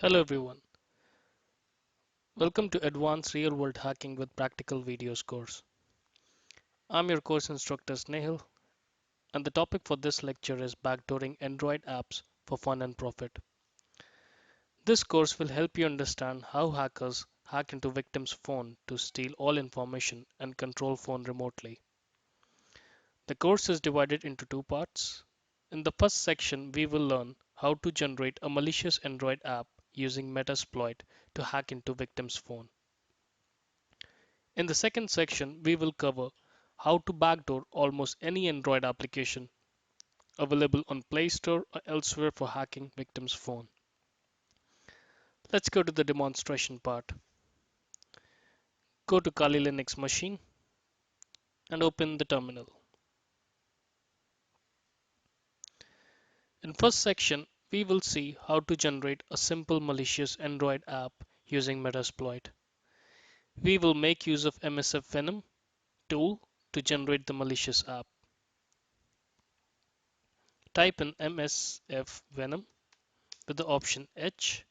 Hello everyone, welcome to Advanced Real World Hacking with Practical Videos course. I'm your course instructor Snehal, and the topic for this lecture is backdooring Android apps for fun and profit. This course will help you understand how hackers hack into victims' phone to steal all information and control phone remotely. The course is divided into two parts. In the first section, we will learn how to generate a malicious Android app using Metasploit to hack into victims' phone. In the second section, we will cover how to backdoor almost any Android application available on Play Store or elsewhere for hacking victims' phone. Let's go to the demonstration part. Go to Kali Linux machine and open the terminal. In first section, we will see how to generate a simple malicious Android app using Metasploit. We will make use of MSF Venom tool to generate the malicious app. Type in MSF Venom with the option H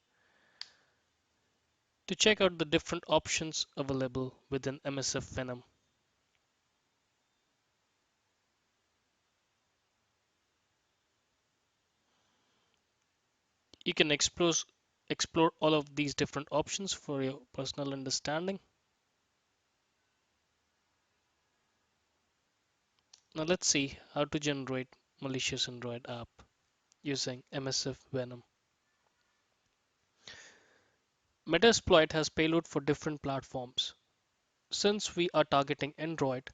to check out the different options available within MSF Venom. You can explore all of these different options for your personal understanding. Now let's see how to generate malicious Android app using MSF Venom. Metasploit has payload for different platforms. Since we are targeting Android,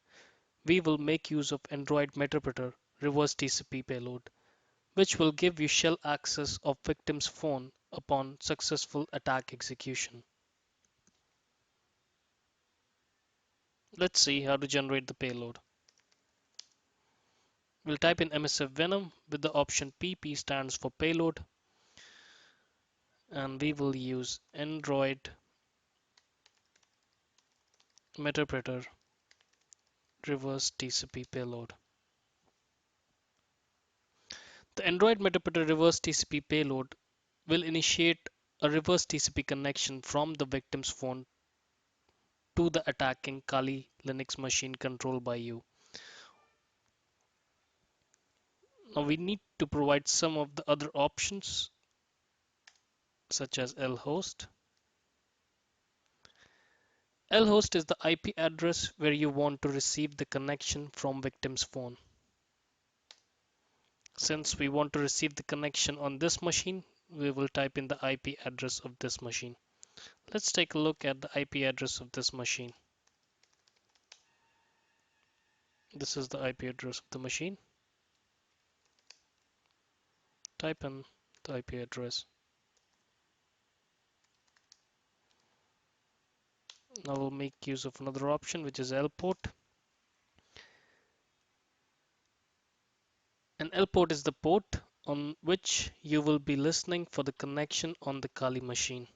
we will make use of Android Meterpreter reverse TCP payload, which will give you shell access of victim's phone upon successful attack execution. Let's see how to generate the payload. We'll type in MSF Venom with the option PP stands for payload, and we will use Android Meterpreter reverse TCP payload. The Android Meterpreter reverse TCP payload will initiate a reverse TCP connection from the victim's phone to the attacking Kali Linux machine controlled by you. Now we need to provide some of the other options such as lhost. Lhost is the IP address where you want to receive the connection from victim's phone. Since we want to receive the connection on this machine, we will type in the IP address of this machine. Let's take a look at the IP address of this machine. This is the IP address of the machine. Type in the IP address. Now we'll make use of another option, which is lport. An lport is the port on which you will be listening for the connection on the Kali machine.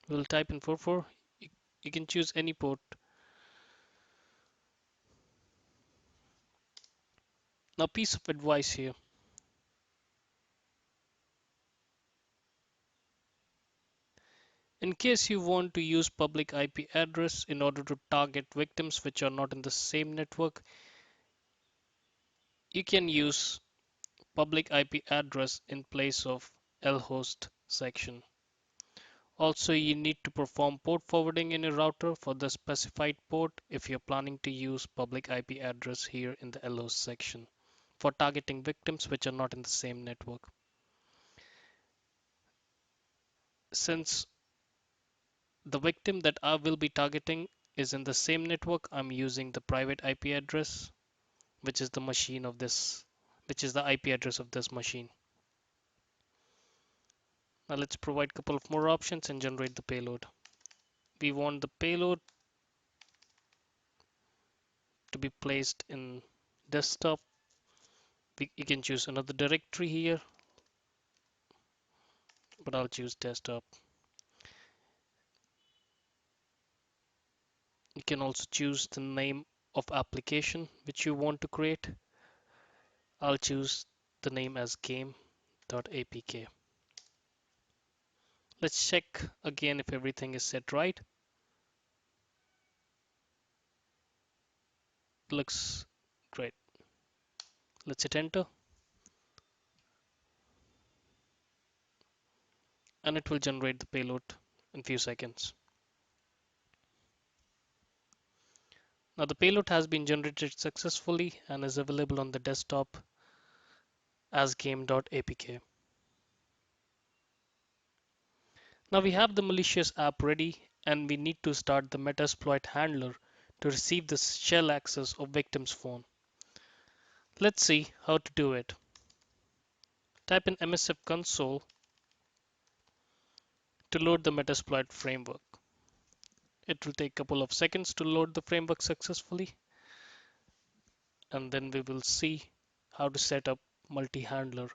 We'll type in 44. You can choose any port. Now, piece of advice here. In case you want to use public IP address in order to target victims which are not in the same network, you can use public IP address in place of lhost section. Also, you need to perform port forwarding in your router for the specified port if you're planning to use public IP address here in the lhost section for targeting victims which are not in the same network. Since the victim that I will be targeting is in the same network, I'm using the private IP address, which is the machine of this, which is the IP address of this machine. Now let's provide a couple of more options and generate the payload. We want the payload to be placed in desktop. You can choose another directory here, but I'll choose desktop. You can also choose the name of application which you want to create. I'll choose the name as game.apk. Let's check again if everything is set right. Looks great. Let's hit enter and it will generate the payload in few seconds. Now the payload has been generated successfully and is available on the desktop as game.apk. Now we have the malicious app ready and we need to start the Metasploit handler to receive the shell access of victim's phone. Let's see how to do it. Type in MSF console to load the Metasploit framework. It will take a couple of seconds to load the framework successfully, and then we will see how to set up multi-handler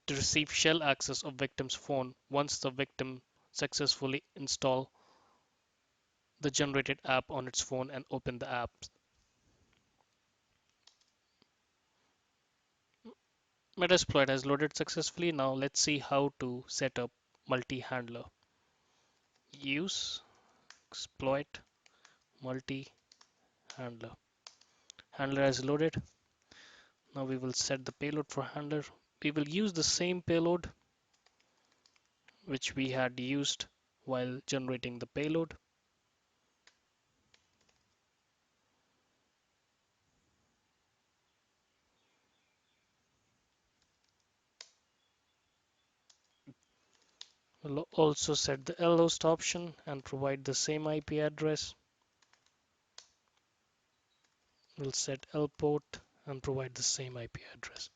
to receive shell access of victim's phone once the victim successfully install the generated app on its phone and open the app. Metasploit has loaded successfully. Now let's see how to set up multi-handler. Use exploit multi-handler. Handler has loaded. Now we will set the payload for handler. We will use the same payload which we had used while generating the payload. We'll also set the lhost option and provide the same IP address. We'll set lport and provide the same IP address.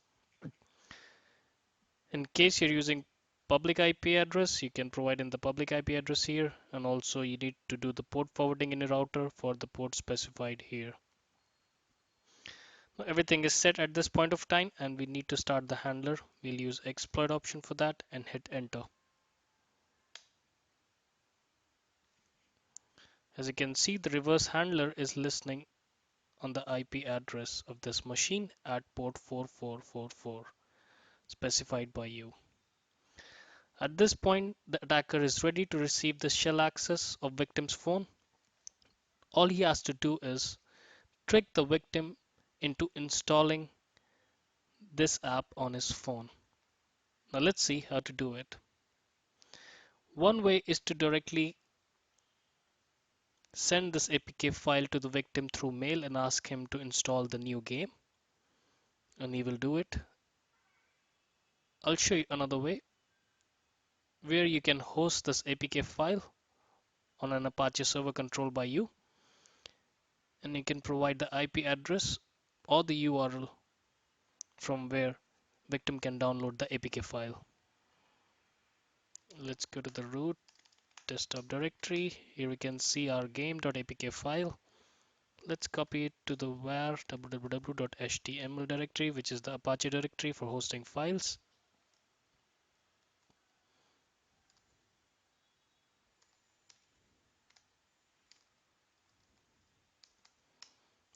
In case you're using public IP address, you can provide in the public IP address here, and also you need to do the port forwarding in your router for the port specified here. Now everything is set at this point of time and we need to start the handler. We'll use exploit option for that and hit enter. As you can see, the reverse handler is listening on the IP address of this machine at port 4444 specified by you. At this point, the attacker is ready to receive the shell access of victim's phone. All he has to do is trick the victim into installing this app on his phone. Now let's see how to do it. One way is to directly send this APK file to the victim through mail and ask him to install the new game, and he will do it. I'll show you another way where you can host this APK file on an Apache server controlled by you, and you can provide the IP address or the URL from where victim can download the APK file. Let's go to the root desktop directory. Here we can see our game.apk file. Let's copy it to the var www.html directory, which is the Apache directory for hosting files.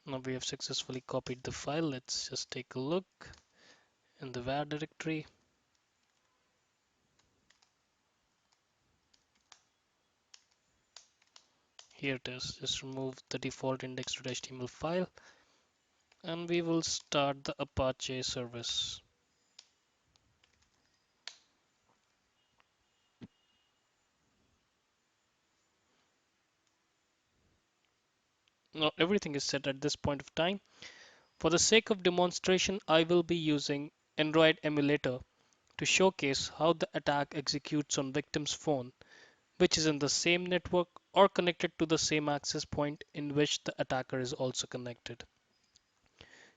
Now we have successfully copied the file. Let's just take a look in the var directory. Here it is. Just remove the default index.html file and we will start the Apache service. Now everything is set at this point of time. For the sake of demonstration, I will be using Android emulator to showcase how the attack executes on victim's phone, which is in the same network or connected to the same access point in which the attacker is also connected.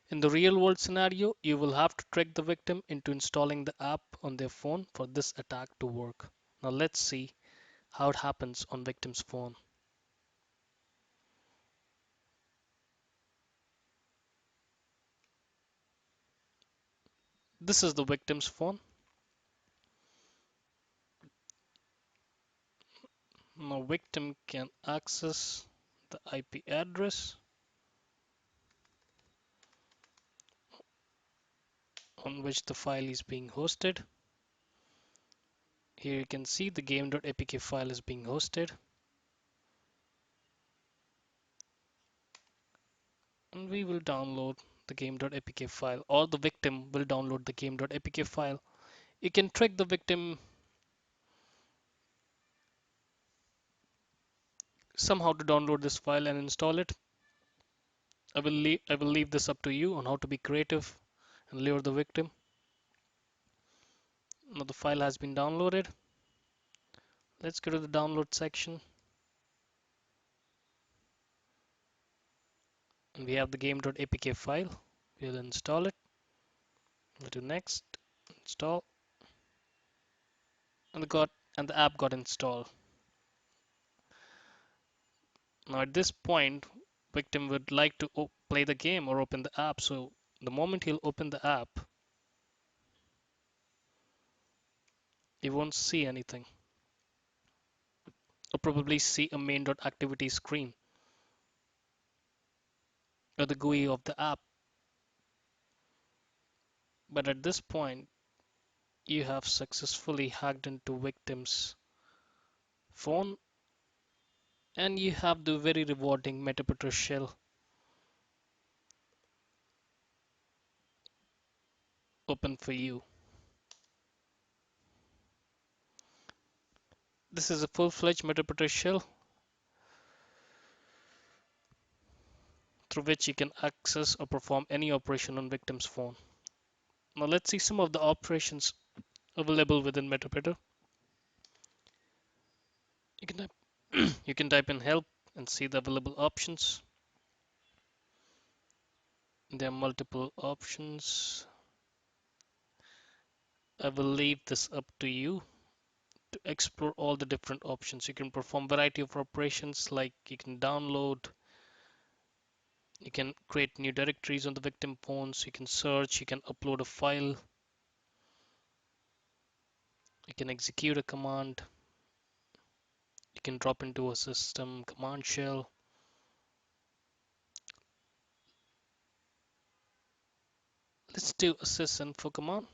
In the real world scenario, you will have to trick the victim into installing the app on their phone for this attack to work. Now let's see how it happens on victim's phone. This is the victim's phone. Now victim can access the IP address on which the file is being hosted. Here you can see the game.apk file is being hosted. And we will download the game.apk file, or the victim will download the game.apk file. You can trick the victim somehow to download this file and install it. I will leave this up to you on how to be creative and lure the victim. Now the file has been downloaded. Let's go to the download section, and we have the game.apk file. We'll install it. We'll do next, install, and the app got installed. Now at this point, victim would like to play the game or open the app. So the moment he'll open the app, he won't see anything, or probably see a main.activity screen or the GUI of the app. But at this point, you have successfully hacked into victim's phone, and you have the very rewarding Metapreter shell open for you. This is a full-fledged Metapreter shell through which you can access or perform any operation on victim's phone. Now let's see some of the operations available within Metapreter. You can type, you can type in help and see the available options. There are multiple options. I will leave this up to you to explore all the different options. You can perform variety of operations, like you can download, you can create new directories on the victim phones, you can search, you can upload a file, you can execute a command, you can drop into a system command shell. Let's do a sysinfo command,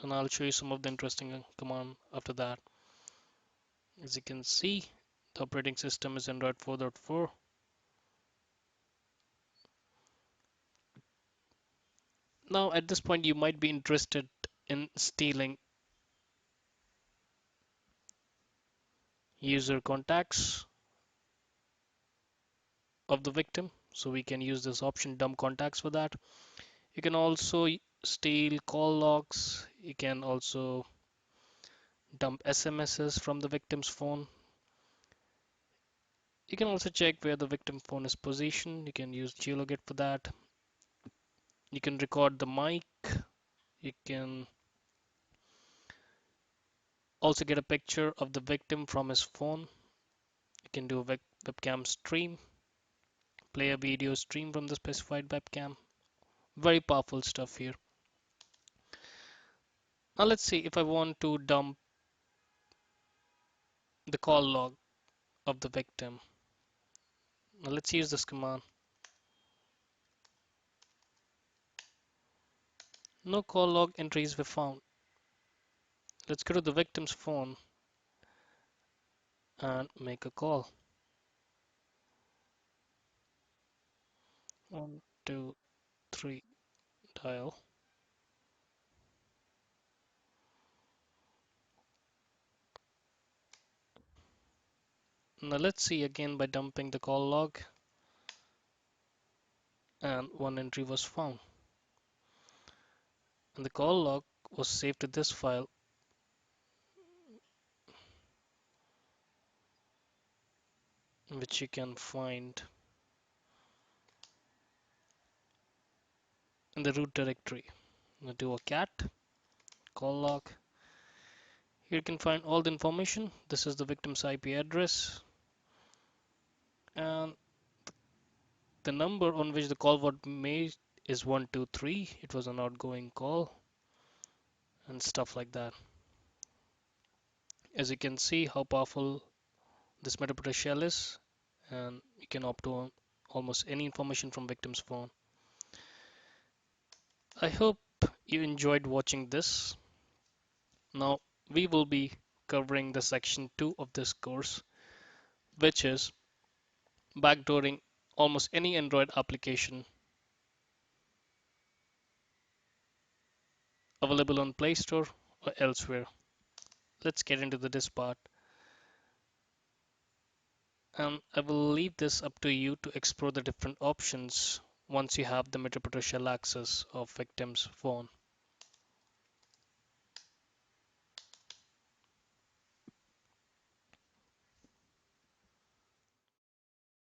and I'll show you some of the interesting command after that. As you can see, the operating system is Android 4.4. Now at this point you might be interested in stealing user contacts of the victim, so we can use this option dump contacts for that. You can also steal call logs. You can also dump SMSs from the victim's phone. You can also check where the victim phone is positioned. You can use geolocate for that. You can record the mic. You can also get a picture of the victim from his phone. You can do a webcam stream, play a video stream from the specified webcam. Very powerful stuff here. Now let's see if I want to dump the call log of the victim. Now let's use this command. No call log entries were found. Let's go to the victim's phone and make a call. 1, 2, 3, dial. Now let's see again by dumping the call log, and one entry was found. And the call log was saved to this file, which you can find in the root directory. Now do a cat call log. Here you can find all the information. This is the victim's IP address, and the number on which the call was made is 123. It was an outgoing call and stuff like that. As you can see how powerful this Metapreter shell is, and you can opt to almost any information from victim's phone. I hope you enjoyed watching this. Now we will be covering the section 2 of this course, which is backdooring almost any Android application available on Play Store or elsewhere. Let's get into this part, and I will leave this up to you to explore the different options once you have the Metropolitan shell access of victim's phone.